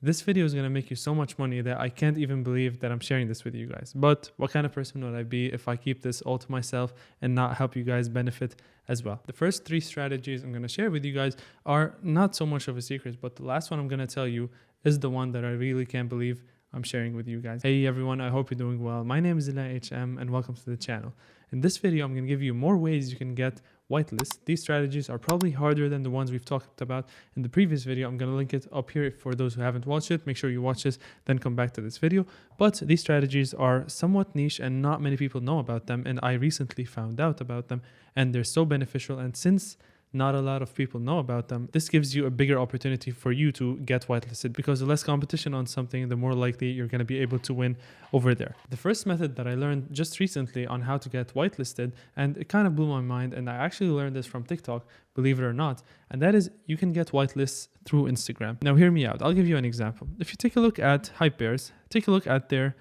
This video is going to make you so much money that I can't even believe that I'm sharing this with you guys. But what kind of person would I be if I keep this all to myself and not help you guys benefit as well? The first 3 strategies I'm going to share with you guys are not so much of a secret, but the last one I'm going to tell you is the one that I really can't believe I'm sharing with you guys. Hey everyone, I hope you're doing well. My name is HM and welcome to the channel. In this video, I'm going to give you more ways you can get whitelist. These strategies are probably harder than the ones we've talked about in the previous video. I'm going to link it up here for those who haven't watched it. Make sure you watch this, then come back to this video. But these strategies are somewhat niche and not many people know about them. And I recently found out about them and they're so beneficial. And since not a lot of people know about them, this gives you a bigger opportunity for you to get whitelisted, because the less competition on something, the more likely you're going to be able to win over there. The first method that I learned just recently on how to get whitelisted, and it kind of blew my mind, and I actually learned this from TikTok, believe it or not, and that is you can get whitelists through Instagram. Now hear me out. I'll give you an example. If you take a look at Hype Bears, take a look at their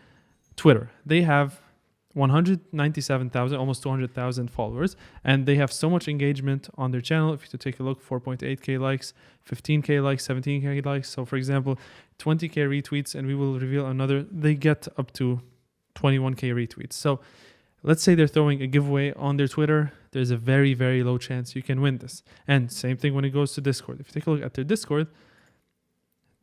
Twitter. They have 197,000, almost 200,000 followers, and they have so much engagement on their channel. If you take a look, 4.8k likes, 15k likes, 17k likes. So for example, 20k retweets, and we will reveal another, they get up to 21k retweets. So let's say they're throwing a giveaway on their Twitter. There's a very, very low chance you can win this. And same thing when it goes to Discord. If you take a look at their Discord,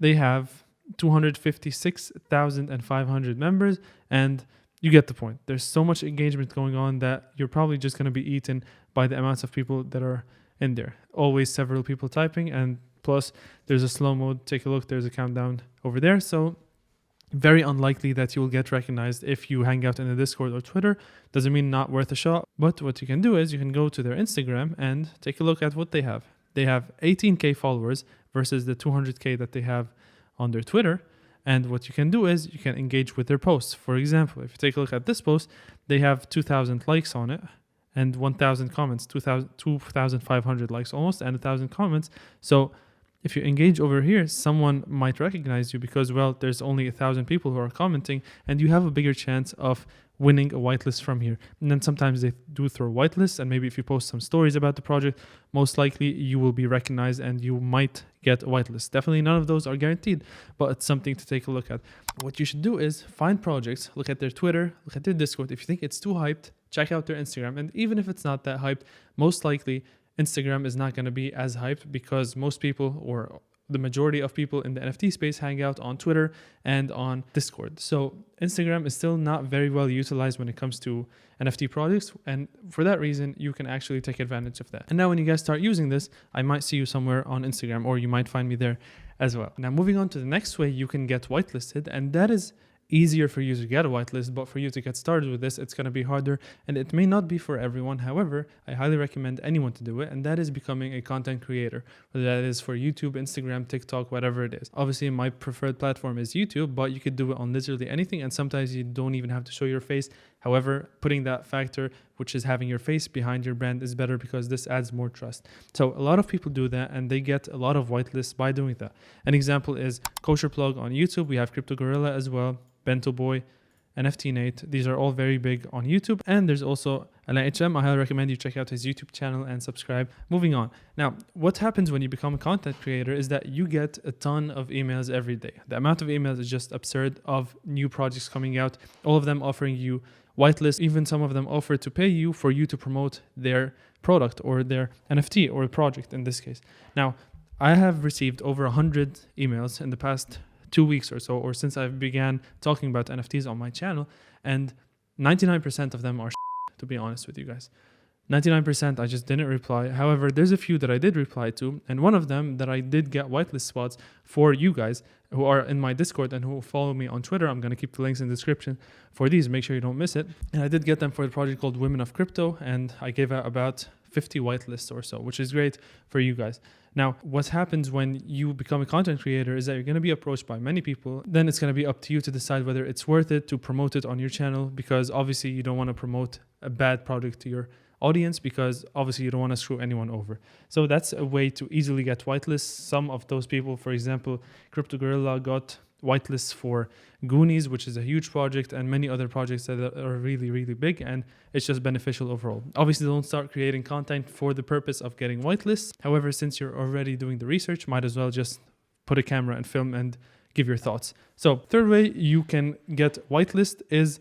they have 256,500 members, and you get the point. There's so much engagement going on that you're probably just going to be eaten by the amounts of people that are in there. Always several people typing, and plus there's a slow mode. Take a look, there's a countdown over there. So very unlikely that you will get recognized if you hang out in the Discord or Twitter. Doesn't mean not worth a shot. But what you can do is you can go to their Instagram and take a look at what they have. They have 18k followers versus the 200k that they have on their Twitter. And what you can do is you can engage with their posts. For example, if you take a look at this post, they have 2,000 likes on it and 1,000 comments, 2,500 likes almost, and 1,000 comments. So if you engage over here, someone might recognize you because, well, there's only 1,000 people who are commenting, and you have a bigger chance of winning a whitelist from here. And then sometimes they do throw whitelists, and maybe if you post some stories about the project, most likely you will be recognized and you might get a whitelist. Definitely none of those are guaranteed, but it's something to take a look at. What you should do is find projects, look at their Twitter, look at their Discord. If you think it's too hyped, check out their Instagram. And even if it's not that hyped, most likely Instagram is not going to be as hyped because most people, or the majority of people in the NFT space, hang out on Twitter and on Discord. So Instagram is still not very well utilized when it comes to NFT projects. And for that reason, you can actually take advantage of that. And now when you guys start using this, I might see you somewhere on Instagram, or you might find me there as well. Now moving on to the next way you can get whitelisted, and that is easier for you to get a whitelist, but for you to get started with this, it's going to be harder, and it may not be for everyone. However, I highly recommend anyone to do it, and that is becoming a content creator, whether that is for YouTube, Instagram, TikTok, whatever it is. Obviously, my preferred platform is YouTube, but you could do it on literally anything, and sometimes you don't even have to show your face. However, putting that factor, which is having your face behind your brand, is better because this adds more trust. So a lot of people do that, and they get a lot of whitelists by doing that. An example is Kosher Plug on YouTube. We have Crypto Gorilla as well, Bento Boy, NFT Nate. These are all very big on YouTube. And there's also HM. I highly recommend you check out his YouTube channel and subscribe. Moving on. Now, what happens when you become a content creator is that you get a ton of emails every day. The amount of emails is just absurd, of new projects coming out, all of them offering you whitelist. Even some of them offer to pay you for you to promote their product or their NFT or project in this case. Now, I have received over 100 emails in the past 2 weeks or so, or since I began talking about NFTs on my channel, and 99% of them are to be honest with you guys. 99% I just didn't reply. However, there's a few that I did reply to, and one of them that I did get whitelist spots for you guys who are in my Discord and who follow me on Twitter. I'm going to keep the links in the description for these, make sure you don't miss it. And I did get them for the project called Women of Crypto, and I gave out about 50 whitelists or so, which is great for you guys. Now, what happens when you become a content creator is that you're going to be approached by many people. Then it's going to be up to you to decide whether it's worth it to promote it on your channel, because obviously you don't want to promote a bad product to your audience, because obviously you don't want to screw anyone over. So that's a way to easily get whitelists. Some of those people, for example, Crypto Gorilla got whitelists for Goonies, which is a huge project, and many other projects that are really, really big, and it's just beneficial overall. Obviously, don't start creating content for the purpose of getting whitelists. However, since you're already doing the research, might as well just put a camera and film and give your thoughts. So third way you can get whitelist is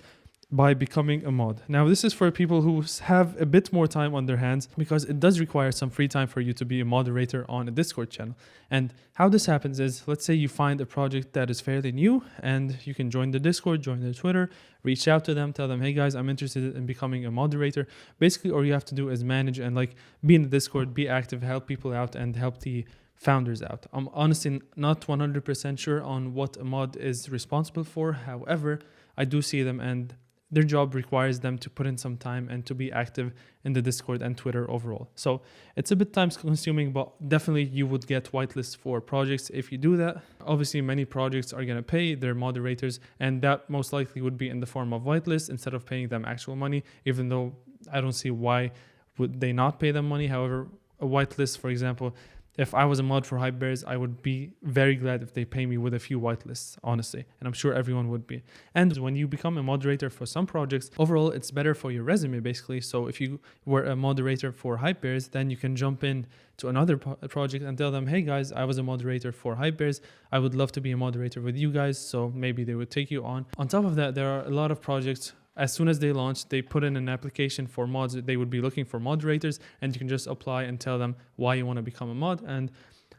by becoming a mod. Now, this is for people who have a bit more time on their hands, because it does require some free time for you to be a moderator on a Discord channel. And how this happens is, let's say you find a project that is fairly new, and you can join the Discord, join their Twitter, reach out to them, tell them, hey guys, I'm interested in becoming a moderator. Basically, all you have to do is manage and like be in the Discord, be active, help people out, and help the founders out. I'm honestly not 100% sure on what a mod is responsible for. However, I do see them, and their job requires them to put in some time and to be active in the Discord and Twitter overall. So it's a bit time consuming, but definitely you would get whitelist for projects if you do that. Obviously, many projects are going to pay their moderators, and that most likely would be in the form of whitelist instead of paying them actual money, even though I don't see why would they not pay them money. However, a whitelist, for example, if I was a mod for Hype Bears, I would be very glad if they pay me with a few whitelists, honestly. And I'm sure everyone would be. And when you become a moderator for some projects, overall, it's better for your resume, basically. So if you were a moderator for Hype Bears, then you can jump in to another project and tell them, hey guys, I was a moderator for Hype Bears. I would love to be a moderator with you guys. So maybe they would take you on. On top of that, there are a lot of projects. As soon as they launch, they put in an application for mods. They would be looking for moderators, and you can just apply and tell them why you want to become a mod, and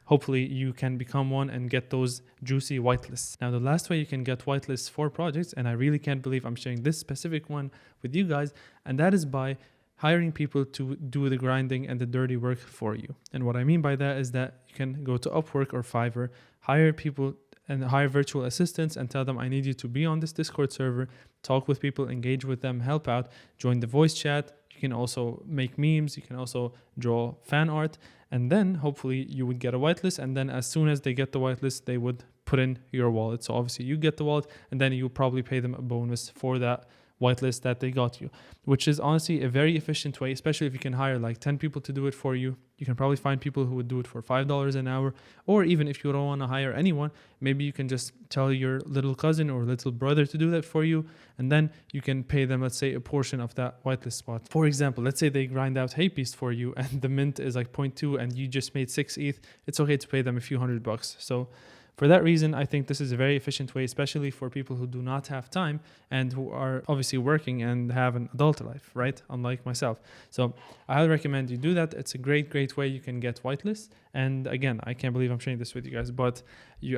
hopefully you can become one and get those juicy whitelists. Now, the last way you can get whitelists for projects, and I really can't believe I'm sharing this specific one with you guys, and that is by hiring people to do the grinding and the dirty work for you. And what I mean by that is that you can go to Upwork or Fiverr, hire people and hire virtual assistants and tell them, I need you to be on this Discord server, talk with people, engage with them, help out, join the voice chat. You can also make memes. You can also draw fan art. And then hopefully you would get a whitelist. And then as soon as they get the whitelist, they would put in your wallet. So obviously you get the wallet, and then you probably pay them a bonus for that whitelist that they got you, which is honestly a very efficient way, especially if you can hire like 10 people to do it for you. You can probably find people who would do it for $5 an hour, or even if you don't want to hire anyone, maybe you can just tell your little cousin or little brother to do that for you, and then you can pay them, let's say, a portion of that whitelist spot. For example, let's say they grind out Haypiece for you and the mint is like 0.2 and you just made 6 ETH. It's okay to pay them a few $100. So for that reason, I think this is a very efficient way, especially for people who do not have time and who are obviously working and have an adult life, right? Unlike myself. So I highly recommend you do that. It's a great way you can get whitelists. And again, I can't believe I'm sharing this with you guys, but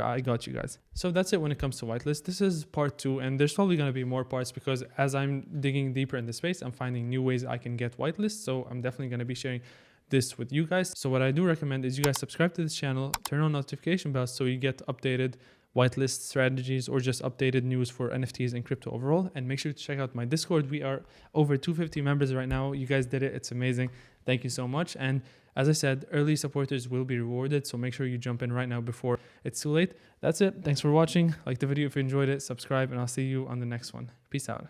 I got you guys. So that's it when it comes to whitelist. This is part 2, and there's probably going to be more parts because as I'm digging deeper in the space, I'm finding new ways I can get whitelists. So I'm definitely going to be sharing this with you guys. So what I do recommend is you guys subscribe to this channel, turn on notification bells so you get updated whitelist strategies or just updated news for NFTs and crypto overall. And make sure to check out my Discord. We are over 250 members right now. You guys did it. It's amazing. Thank you so much. And as I said, early supporters will be rewarded. So make sure you jump in right now before it's too late. That's it. Thanks for watching. Like the video if you enjoyed it, subscribe, and I'll see you on the next one. Peace out.